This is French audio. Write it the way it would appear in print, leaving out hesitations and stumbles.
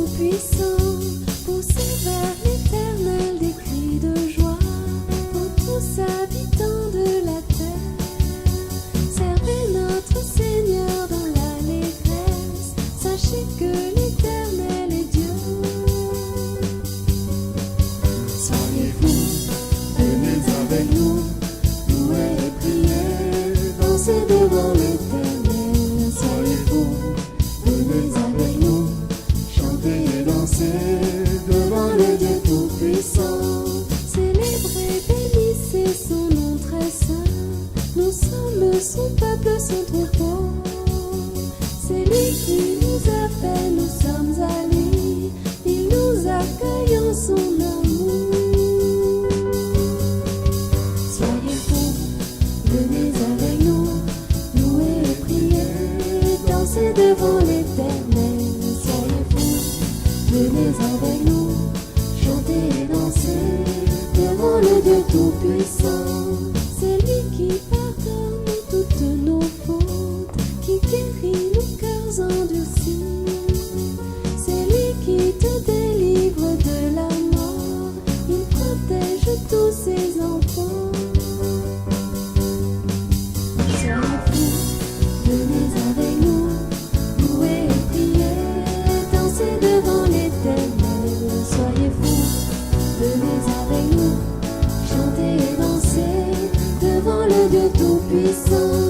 Tout-Puissant, poussez vers l'Éternel des cris de joie, pour tous habitants de la terre. Servez notre Seigneur dans l'allégresse, sachez que l'Éternel est Dieu. Soyez fous, venez avec nous, louez et priez, dansez devant l'Éternel. Soyez fous, venez avec nous, chantez et dansez devant le Dieu Tout-Puissant. Célébrez, bénissez son nom très saint, nous sommes son peuple, son troupeau. C'est lui qui nous a fait, nous sommes à lui, il nous accueille en son amour. Soyez fous, venez avec nous, louez et priez, dansez devant l'Éternel. Soyez fous, venez avec nous, chantez et dansez devant le Dieu Tout-Puissant. C'est lui qui pardonne toutes nos fautes, qui guérit nos cœurs endurcis. C'est lui qui te délivre de la mort, il protège tous ses enfants. Soyez fous, venez avec nous, louez et priez, dansez devant l'Éternel. Soyez fous, venez avec nous, chantez et dansez devant le Dieu Tout-Puissant.